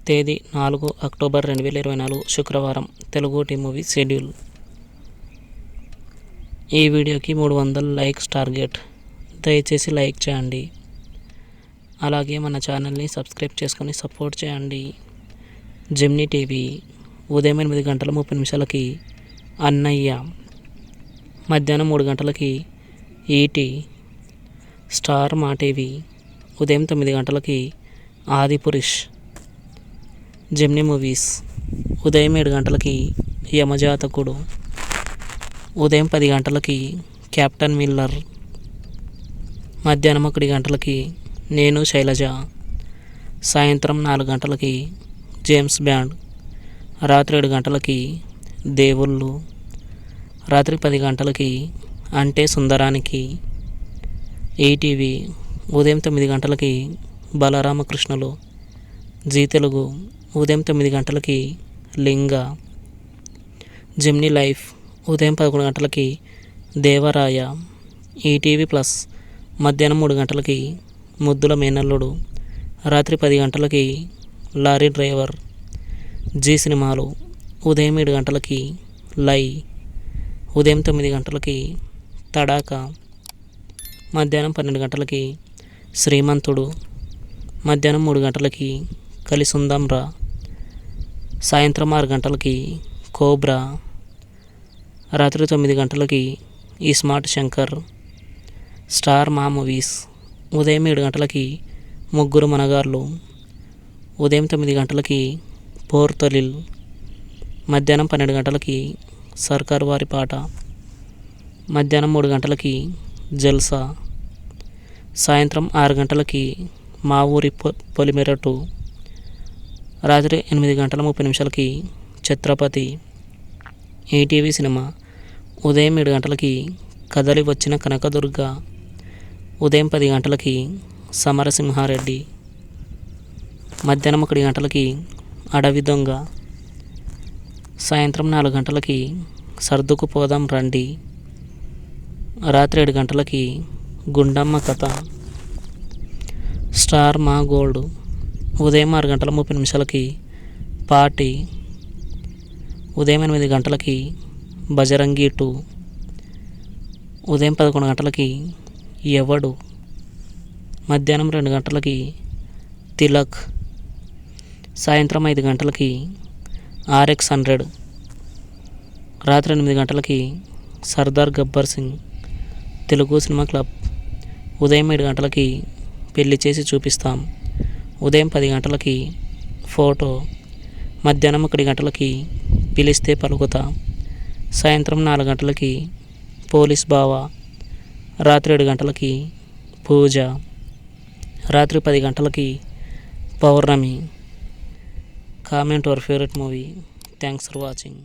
తేదీ 4 అక్టోబర్ 2024 శుక్రవారం. తెలుగు టీ మూవీ షెడ్యూల్. ఈ వీడియోకి 300 లైక్స్ టార్గెట్. దయచేసి లైక్ చేయండి. అలాగే మన ఛానల్ని సబ్స్క్రైబ్ చేసుకొని సపోర్ట్ చేయండి. జెమినీ టీవీ ఉదయం 8:30 అన్నయ్య, మధ్యాహ్నం 3 ఈటీ. స్టార్ మా టీవీ ఉదయం 9 ఆదిపురుష్. జెమినీ మూవీస్ ఉదయం 7 యమజాతకుడు, ఉదయం 10 కెప్టెన్ మిల్లర్, మధ్యాహ్నం 1 నేను శైలజ, సాయంత్రం 4 జేమ్స్ బాండ్, రాత్రి 7 దేవుళ్ళు, రాత్రి 10 అంటే సుందరానికి. ఈటీవీ ఉదయం 9 బలరామకృష్ణులు. జీ తెలుగు ఉదయం 9 లింగ. జెమినీ లైఫ్ ఉదయం 11 దేవరాయ. ఈటీవీ ప్లస్ మధ్యాహ్నం 3 ముద్దుల మేనల్లుడు, రాత్రి 10 లారీ డ్రైవర్. జీ సినిమాలు ఉదయం 7 లై, ఉదయం 9 తడాకా, మధ్యాహ్నం 12 శ్రీమంతుడు, మధ్యాహ్నం 3 కలిసుందాంరా, సాయంత్రం 6 కోబ్రా, రాత్రి 9 ఈ స్మార్ట్ శంకర్. స్టార్ మా మూవీస్ ఉదయం 7 ముగ్గురు మనగార్లు, ఉదయం 9 పోర్తొలిల్, మధ్యాహ్నం 12 సర్కారు వారి పాట, మధ్యాహ్నం 3 జల్సా, సాయంత్రం 6 మా ఊరి పొలిమెరటు, రాత్రి 8:30 ఛత్రపతి. ఈటీవీ సినిమా ఉదయం 7 కదలి వచ్చిన కనకదుర్గ, ఉదయం 10 సమరసింహారెడ్డి, మధ్యాహ్నం 1 అడవి దొంగ, సాయంత్రం 4 సర్దుకు పోదాం రండి, రాత్రి 7 గుండమ్మ కథ. స్టార్ మా గోల్డ్ ఉదయం 6:30 పార్టీ, ఉదయం 8 బజరంగి 2, ఉదయం 11 ఎవడు, మధ్యాహ్నం 2 తిలక్, సాయంత్రం 5 RX100, రాత్రి 8 సర్దార్ గబ్బర్ సింగ్. తెలుగు సినిమా క్లబ్ ఉదయం 7 పెళ్లి చేసి చూపిస్తాం, ఉదయం 10 ఫోటో, మధ్యాహ్నం 1 పిలిస్తే పలుకుతా, సాయంత్రం 4 పోలీస్ బావా, రాత్రి 7 పూజ, రాత్రి 10 పౌర్ణమి. Comment your favourite movie. Thanks for watching.